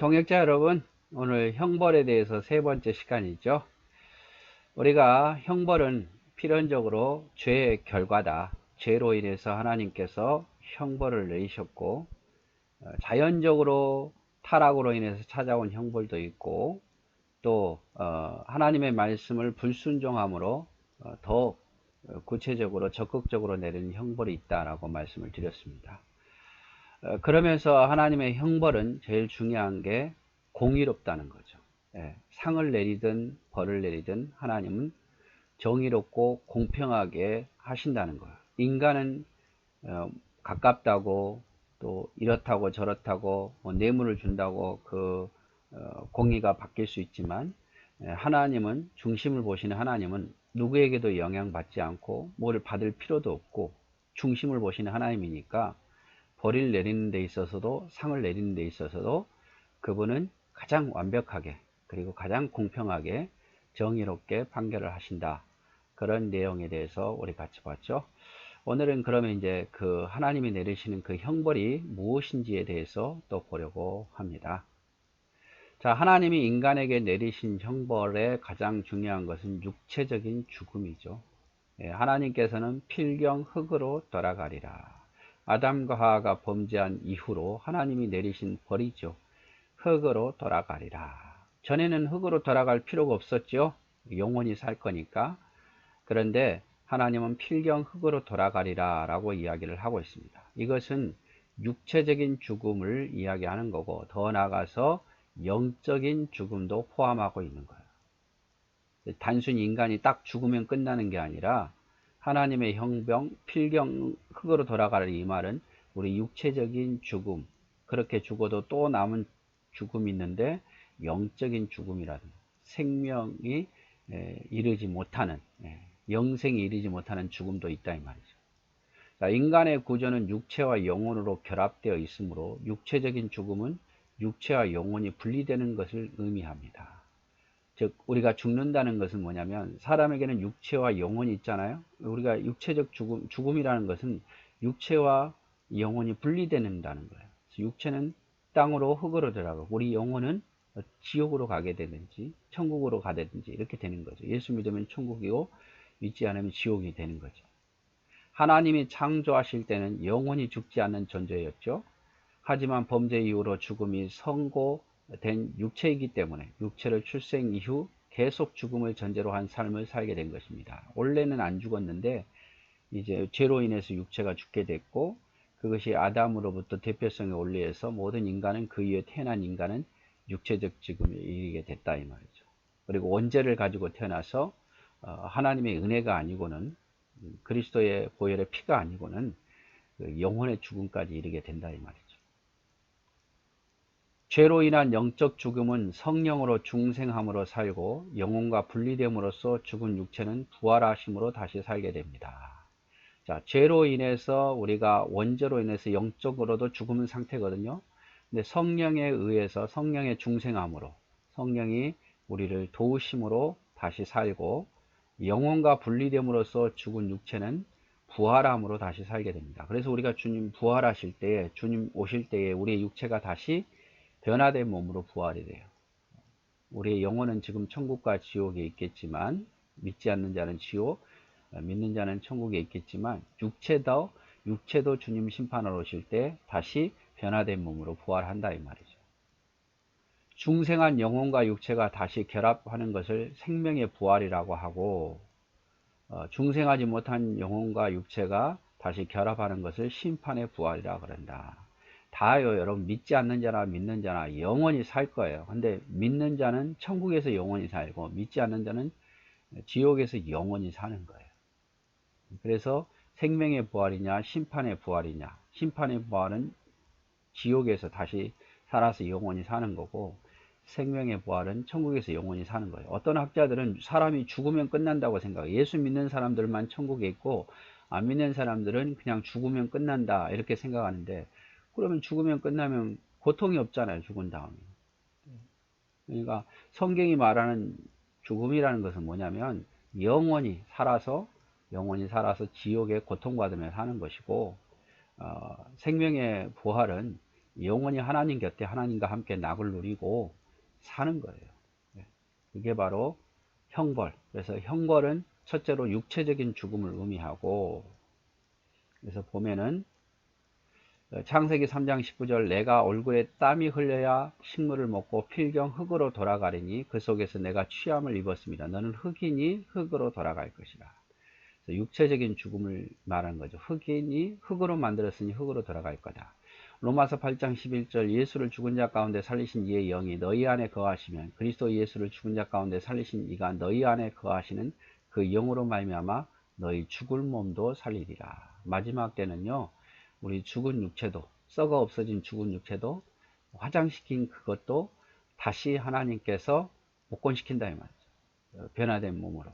동역자 여러분, 오늘 형벌에 대해서 세 번째 시간이죠. 우리가 형벌은 필연적으로 죄의 결과다. 죄로 인해서 하나님께서 형벌을 내리셨고, 자연적으로 타락으로 인해서 찾아온 형벌도 있고, 또 하나님의 말씀을 불순종함으로 더 구체적으로 적극적으로 내리는 형벌이 있다라고 말씀을 드렸습니다. 그러면서 하나님의 형벌은 제일 중요한 게 공의롭다는 거죠. 상을 내리든 벌을 내리든 하나님은 정의롭고 공평하게 하신다는 거예요. 인간은 가깝다고 또 이렇다고 저렇다고 뭐 뇌물을 준다고 공의가 바뀔 수 있지만, 하나님은, 중심을 보시는 하나님은 누구에게도 영향받지 않고 뭘 받을 필요도 없고 중심을 보시는 하나님이니까 벌을 내리는 데 있어서도 상을 내리는 데 있어서도 그분은 가장 완벽하게 그리고 가장 공평하게 정의롭게 판결을 하신다. 그런 내용에 대해서 우리 같이 봤죠. 오늘은 그러면 이제 그 하나님이 내리시는 그 형벌이 무엇인지에 대해서 또 보려고 합니다. 자, 하나님이 인간에게 내리신 형벌의 가장 중요한 것은 육체적인 죽음이죠. 하나님께서는 필경 흙으로 돌아가리라. 아담과 하와가 범죄한 이후로 하나님이 내리신 벌이죠. 흙으로 돌아가리라. 전에는 흙으로 돌아갈 필요가 없었죠. 영원히 살 거니까. 그런데 하나님은 필경 흙으로 돌아가리라 라고 이야기를 하고 있습니다. 이것은 육체적인 죽음을 이야기하는 거고, 더 나아가서 영적인 죽음도 포함하고 있는 거예요. 단순히 인간이 딱 죽으면 끝나는 게 아니라 하나님의 형병, 필경 흙으로 돌아가리, 이 말은 우리 육체적인 죽음, 그렇게 죽어도 또 남은 죽음이 있는데 영적인 죽음이라는, 생명이 이르지 못하는, 영생이 이르지 못하는 죽음도 있다 이 말이죠. 자, 인간의 구조는 육체와 영혼으로 결합되어 있으므로 육체적인 죽음은 육체와 영혼이 분리되는 것을 의미합니다. 즉 우리가 죽는다는 것은 뭐냐면, 사람에게는 육체와 영혼이 있잖아요. 우리가 육체적 죽음이라는 것은 육체와 영혼이 분리된다는 거예요. 육체는 땅으로, 흙으로 들어가고 우리 영혼은 지옥으로 가게 되든지 천국으로 가든지 이렇게 되는 거죠. 예수 믿으면 천국이고 믿지 않으면 지옥이 되는 거죠. 하나님이 창조하실 때는 영혼이 죽지 않는 존재였죠. 하지만 범죄 이후로 죽음이 선고된 육체이기 때문에 육체를 출생 이후 계속 죽음을 전제로 한 삶을 살게 된 것입니다. 원래는 안 죽었는데 이제 죄로 인해서 육체가 죽게 됐고, 그것이 아담으로부터 대표성의 원리에서 모든 인간은, 그 이후에 태어난 인간은 육체적 죽음에 이르게 됐다 이 말이죠. 그리고 원죄를 가지고 태어나서 하나님의 은혜가 아니고는, 그리스도의 보혈의 피가 아니고는 영혼의 죽음까지 이르게 된다 이 말이죠. 죄로 인한 영적 죽음은 성령으로 중생함으로 살고, 영혼과 분리됨으로써 죽은 육체는 부활하심으로 다시 살게 됩니다. 자, 죄로 인해서 우리가 원죄로 인해서 영적으로도 죽은 상태거든요. 근데 성령에 의해서, 성령의 중생함으로, 성령이 우리를 도우심으로 다시 살고, 영혼과 분리됨으로써 죽은 육체는 부활함으로 다시 살게 됩니다. 그래서 우리가 주님 부활하실 때에, 주님 오실 때에 우리의 육체가 다시 변화된 몸으로 부활이 돼요. 우리의 영혼은 지금 천국과 지옥에 있겠지만, 믿지 않는 자는 지옥, 믿는 자는 천국에 있겠지만, 육체도 주님 심판하러 오실 때 다시 변화된 몸으로 부활한다 이 말이죠. 중생한 영혼과 육체가 다시 결합하는 것을 생명의 부활이라고 하고, 중생하지 못한 영혼과 육체가 다시 결합하는 것을 심판의 부활이라고 그런다. 다요, 여러분, 믿지 않는 자나 믿는 자나 영원히 살 거예요. 근데 믿는 자는 천국에서 영원히 살고, 믿지 않는 자는 지옥에서 영원히 사는 거예요. 그래서 생명의 부활이냐 심판의 부활이냐, 심판의 부활은 지옥에서 다시 살아서 영원히 사는 거고, 생명의 부활은 천국에서 영원히 사는 거예요. 어떤 학자들은 사람이 죽으면 끝난다고 생각해요. 예수 믿는 사람들만 천국에 있고 안 믿는 사람들은 그냥 죽으면 끝난다 이렇게 생각하는데, 그러면 죽으면 끝나면 고통이 없잖아요, 죽은 다음에. 그러니까 성경이 말하는 죽음이라는 것은 뭐냐면, 영원히 살아서 지옥에 고통받으며 사는 것이고, 생명의 부활은 영원히 하나님 곁에 하나님과 함께 낙을 누리고 사는 거예요. 그게 바로 형벌. 그래서 형벌은 첫째로 육체적인 죽음을 의미하고, 그래서 보면은 창세기 3장 19절 내가 얼굴에 땀이 흘려야 식물을 먹고 필경 흙으로 돌아가리니 그 속에서 내가 취함을 입었습니다. 너는 흙이니 흙으로 돌아갈 것이라. 육체적인 죽음을 말하는 거죠. 흙이니 흙으로 만들었으니 흙으로 돌아갈 거다. 로마서 8장 11절 예수를 죽은 자 가운데 살리신 이의 영이 너희 안에 거하시면 그리스도 예수를 죽은 자 가운데 살리신 이가 너희 안에 거하시는 그 영으로 말미암아 너희 죽을 몸도 살리리라. 마지막 때는요. 우리 죽은 육체도 썩어 없어진 죽은 육체도 화장시킨 그것도 다시 하나님께서 복권시킨다 이 말이죠. 변화된 몸으로.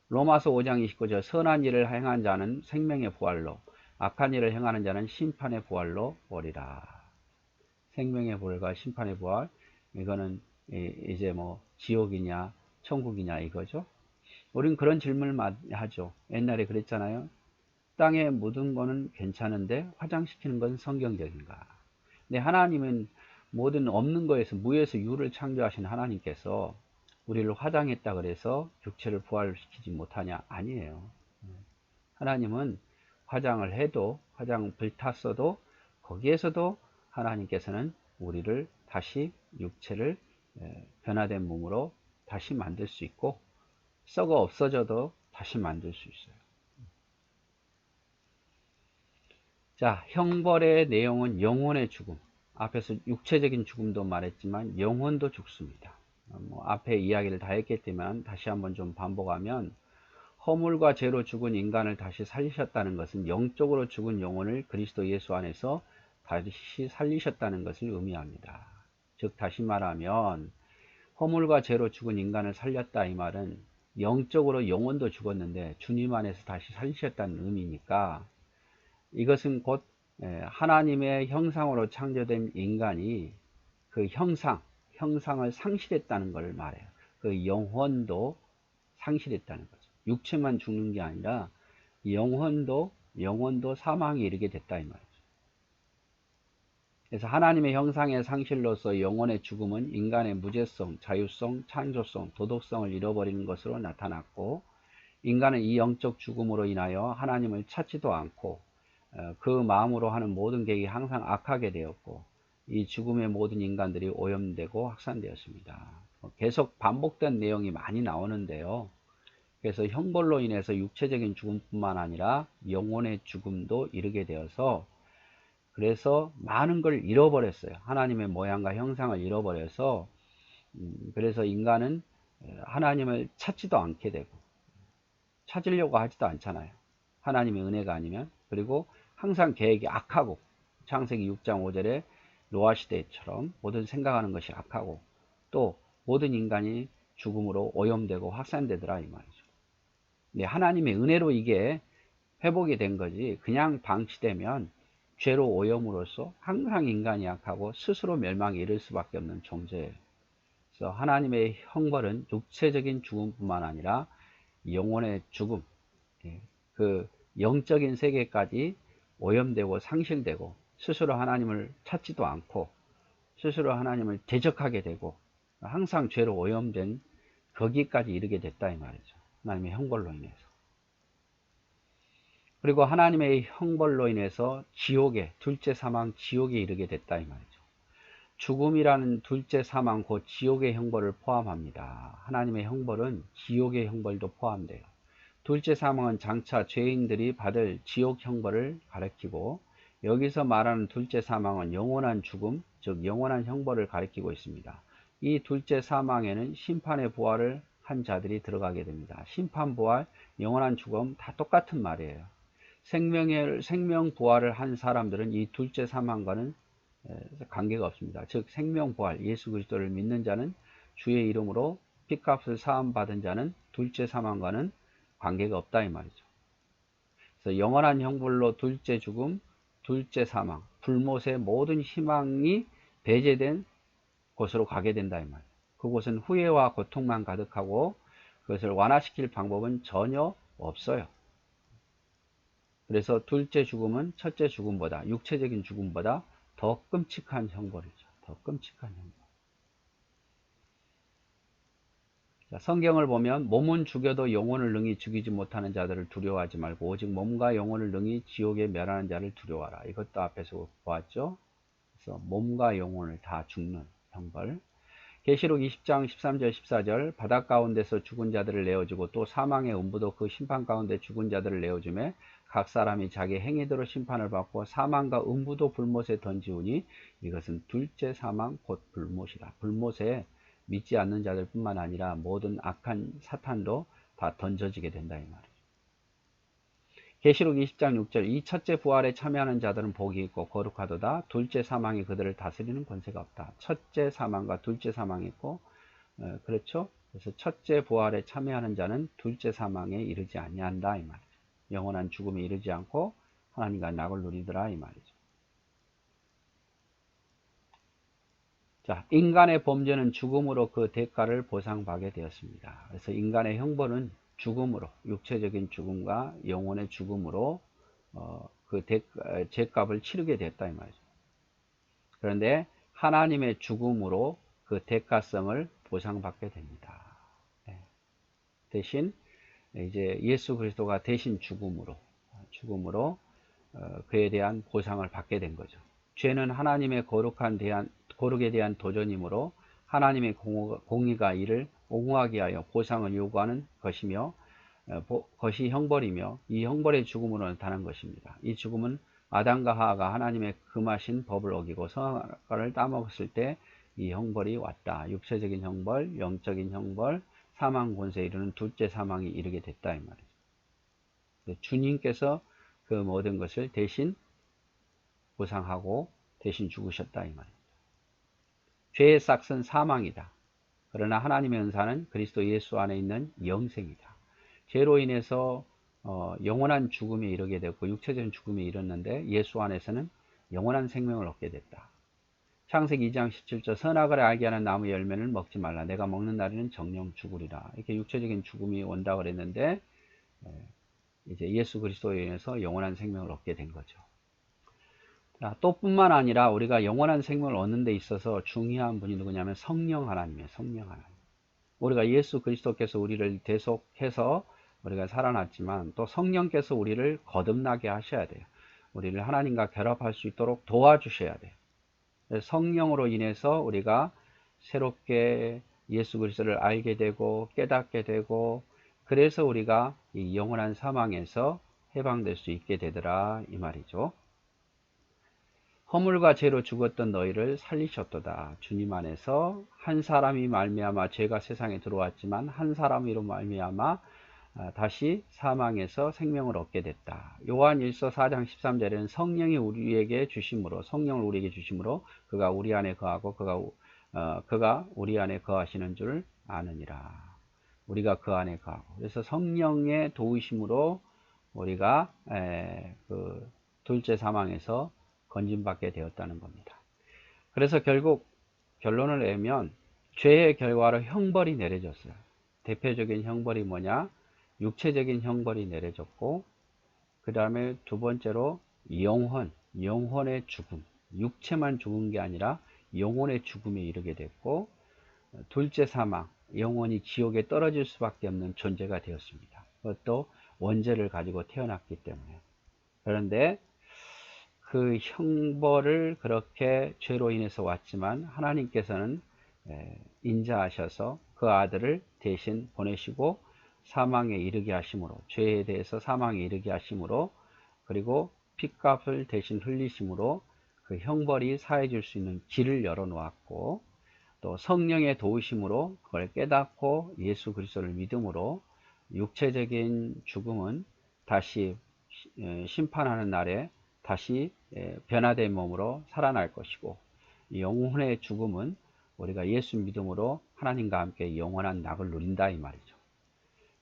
로마서 5장 29절 선한 일을 행한 자는 생명의 부활로 악한 일을 행하는 자는 심판의 부활로 오리라. 생명의 부활과 심판의 부활, 이거는 이제 뭐 지옥이냐 천국이냐 이거죠. 우린 그런 질문을 많이 하죠. 옛날에 그랬잖아요. 땅에 묻은 거는 괜찮은데 화장시키는 건 성경적인가? 근데 하나님은 모든 없는 거에서 무에서 유를 창조하신 하나님께서 우리를 화장했다 그래서 육체를 부활시키지 못하냐? 아니에요. 하나님은 화장을 해도 화장 불탔어도 거기에서도 하나님께서는 우리를 다시 육체를 변화된 몸으로 다시 만들 수 있고 썩어 없어져도 다시 만들 수 있어요. 자, 형벌의 내용은 영혼의 죽음. 앞에서 육체적인 죽음도 말했지만 영혼도 죽습니다. 앞에 이야기를 다 했기 때문에 다시 한번 좀 반복하면 허물과 죄로 죽은 인간을 다시 살리셨다는 것은 영적으로 죽은 영혼을 그리스도 예수 안에서 다시 살리셨다는 것을 의미합니다. 즉 다시 말하면 허물과 죄로 죽은 인간을 살렸다 이 말은 영적으로 영혼도 죽었는데 주님 안에서 다시 살리셨다는 의미니까 이것은 곧 하나님의 형상으로 창조된 인간이 그 형상을 상실했다는 것을 말해요. 그 영혼도 상실했다는 거죠. 육체만 죽는 게 아니라 영혼도 사망에 이르게 됐다 이 말이죠. 그래서 하나님의 형상의 상실로서 영혼의 죽음은 인간의 무죄성, 자유성, 창조성, 도덕성을 잃어버리는 것으로 나타났고 인간은 이 영적 죽음으로 인하여 하나님을 찾지도 않고 그 마음으로 하는 모든 계획이 항상 악하게 되었고 이 죽음의 모든 인간들이 오염되고 확산되었습니다. 계속 반복된 내용이 많이 나오는데요. 그래서 형벌로 인해서 육체적인 죽음뿐만 아니라 영혼의 죽음도 이르게 되어서 그래서 많은 걸 잃어버렸어요. 하나님의 모양과 형상을 잃어버려서 그래서 인간은 하나님을 찾지도 않게 되고 찾으려고 하지도 않잖아요. 하나님의 은혜가 아니면. 그리고 항상 계획이 악하고 창세기 6장 5절에 노아 시대처럼 모든 생각하는 것이 악하고 또 모든 인간이 죽음으로 오염되고 확산되더라 이 말이죠. 네, 하나님의 은혜로 이게 회복이 된 거지 그냥 방치되면 죄로 오염으로써 항상 인간이 약하고 스스로 멸망에 이를 수밖에 없는 존재예요. 그래서 하나님의 형벌은 육체적인 죽음뿐만 아니라 영혼의 죽음, 그 영적인 세계까지 오염되고 상실되고 스스로 하나님을 찾지도 않고 스스로 하나님을 대적하게 되고 항상 죄로 오염된 거기까지 이르게 됐다 이 말이죠. 하나님의 형벌로 인해서. 그리고 하나님의 형벌로 인해서 지옥에 둘째 사망 지옥에 이르게 됐다 이 말이죠. 죽음이라는 둘째 사망 곧 지옥의 형벌을 포함합니다. 하나님의 형벌은 지옥의 형벌도 포함돼요. 둘째 사망은 장차 죄인들이 받을 지옥 형벌을 가리키고 여기서 말하는 둘째 사망은 영원한 죽음, 즉 영원한 형벌을 가리키고 있습니다. 이 둘째 사망에는 심판의 부활을 한 자들이 들어가게 됩니다. 심판 부활, 영원한 죽음 다 똑같은 말이에요. 생명 부활을 한 사람들은 이 둘째 사망과는 관계가 없습니다. 즉 생명 부활, 예수 그리스도를 믿는 자는 주의 이름으로 핏값을 사함 받은 자는 둘째 사망과는 관계가 없다 이 말이죠. 그래서 영원한 형벌로 둘째 죽음, 둘째 사망, 불못의 모든 희망이 배제된 곳으로 가게 된다 이 말이에요. 그곳은 후회와 고통만 가득하고 그것을 완화시킬 방법은 전혀 없어요. 그래서 둘째 죽음은 첫째 죽음보다 육체적인 죽음보다 더 끔찍한 형벌이죠. 더 끔찍한 형벌. 자, 성경을 보면 몸은 죽여도 영혼을 능히 죽이지 못하는 자들을 두려워하지 말고 오직 몸과 영혼을 능히 지옥에 멸하는 자를 두려워하라. 이것도 앞에서 보았죠. 그래서 몸과 영혼을 다 죽는 형벌. 계시록 20장 13절 14절 바닷 가운데서 죽은 자들을 내어주고 또 사망의 음부도 그 심판 가운데 죽은 자들을 내어주매 각 사람이 자기 행위대로 심판을 받고 사망과 음부도 불못에 던지우니 이것은 둘째 사망 곧 불못이라. 불못에 믿지 않는 자들 뿐만 아니라 모든 악한 사탄도 다 던져지게 된다 이 말이에요. 계시록 20장 6절 이 첫째 부활에 참여하는 자들은 복이 있고 거룩하도다. 둘째 사망이 그들을 다스리는 권세가 없다. 첫째 사망과 둘째 사망이 있고 그렇죠. 그래서 첫째 부활에 참여하는 자는 둘째 사망에 이르지 아니한다 이 말이죠. 영원한 죽음에 이르지 않고 하나님과 낙을 누리더라 이 말이죠. 자, 인간의 범죄는 죽음으로 그 대가를 보상받게 되었습니다. 그래서 인간의 형벌은 죽음으로, 육체적인 죽음과 영혼의 죽음으로 그 죄값을 치르게 됐다 이 말이죠. 그런데 하나님의 죽음으로 그 대가성을 보상받게 됩니다. 대신 이제 예수 그리스도가 대신 죽음으로 그에 대한 보상을 받게 된 거죠. 죄는 하나님의 거룩에 대한 도전이므로 하나님의 공의가 이를 옹호하게 하여 보상을 요구하는 것이며 그것이 형벌이며 이 형벌의 죽음으로 나타난 것입니다. 이 죽음은 아담과 하와가 하나님의 금하신 법을 어기고 선악과를 따먹었을 때 이 형벌이 왔다. 육체적인 형벌, 영적인 형벌, 사망 권세에 이르는 둘째 사망이 이르게 됐다 이 말이죠. 주님께서 그 모든 것을 대신 보상하고 대신 죽으셨다 이 말입니다. 죄의 싹은 사망이다. 그러나 하나님의 은사는 그리스도 예수 안에 있는 영생이다. 죄로 인해서 영원한 죽음에 이르게 됐고 육체적인 죽음에 이르렀는데 예수 안에서는 영원한 생명을 얻게 됐다. 창세기 2장 17절 선악을 알게 하는 나무 열매를 먹지 말라. 내가 먹는 날에는 정령 죽으리라. 이렇게 육체적인 죽음이 온다고 그랬는데 이제 예수 그리스도에 인해서 영원한 생명을 얻게 된 거죠. 또 뿐만 아니라 우리가 영원한 생명을 얻는 데 있어서 중요한 분이 누구냐면 성령 하나님이에요. 성령 하나님. 우리가 예수 그리스도께서 우리를 대속해서 우리가 살아났지만 또 성령께서 우리를 거듭나게 하셔야 돼요. 우리를 하나님과 결합할 수 있도록 도와주셔야 돼요. 성령으로 인해서 우리가 새롭게 예수 그리스도를 알게 되고 깨닫게 되고 그래서 우리가 이 영원한 사망에서 해방될 수 있게 되더라 이 말이죠. 허물과 죄로 죽었던 너희를 살리셨도다. 주님 안에서 한 사람이 말미암아 죄가 세상에 들어왔지만 한 사람으로 말미암아 다시 사망에서 생명을 얻게 됐다. 요한일서 4장 13절에는 성령이 우리에게 주심으로 성령을 우리에게 주심으로 그가 우리 안에 거하고 그가 우리 안에 거하시는 줄 아느니라. 우리가 그 안에 거하고 그래서 성령의 도우심으로 우리가 그 둘째 사망에서 건진받게 되었다는 겁니다. 그래서 결국 결론을 내면 죄의 결과로 형벌이 내려졌어요. 대표적인 형벌이 뭐냐? 육체적인 형벌이 내려졌고 그 다음에 두 번째로 영혼의 죽음. 육체만 죽은 게 아니라 영혼의 죽음에 이르게 됐고 둘째 사망, 영혼이 지옥에 떨어질 수밖에 없는 존재가 되었습니다. 그것도 원죄를 가지고 태어났기 때문에. 그런데 그 형벌을 그렇게 죄로 인해서 왔지만 하나님께서는 인자하셔서 그 아들을 대신 보내시고 사망에 이르게 하심으로 죄에 대해서 사망에 이르게 하심으로 그리고 핏값을 대신 흘리심으로 그 형벌이 사해질 수 있는 길을 열어 놓았고 또 성령의 도우심으로 그걸 깨닫고 예수 그리스도를 믿음으로 육체적인 죽음은 다시 심판하는 날에 다시 변화된 몸으로 살아날 것이고 영혼의 죽음은 우리가 예수 믿음으로 하나님과 함께 영원한 낙을 누린다 이 말이죠.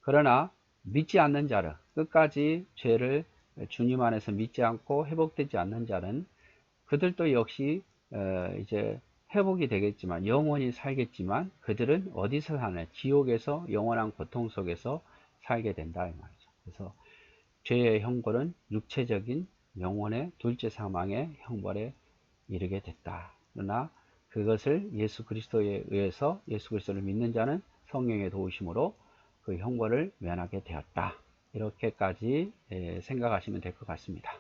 그러나 믿지 않는 자를 끝까지 죄를 주님 안에서 믿지 않고 회복되지 않는 자는 그들도 역시 이제 회복이 되겠지만 영원히 살겠지만 그들은 어디서 사나요? 지옥에서 영원한 고통 속에서 살게 된다 이 말이죠. 그래서 죄의 형벌은 육체적인 영혼의 둘째 사망의 형벌에 이르게 됐다. 그러나 그것을 예수 그리스도에 의해서 예수 그리스도를 믿는 자는 성령의 도우심으로 그 형벌을 면하게 되었다. 이렇게까지 생각하시면 될 것 같습니다.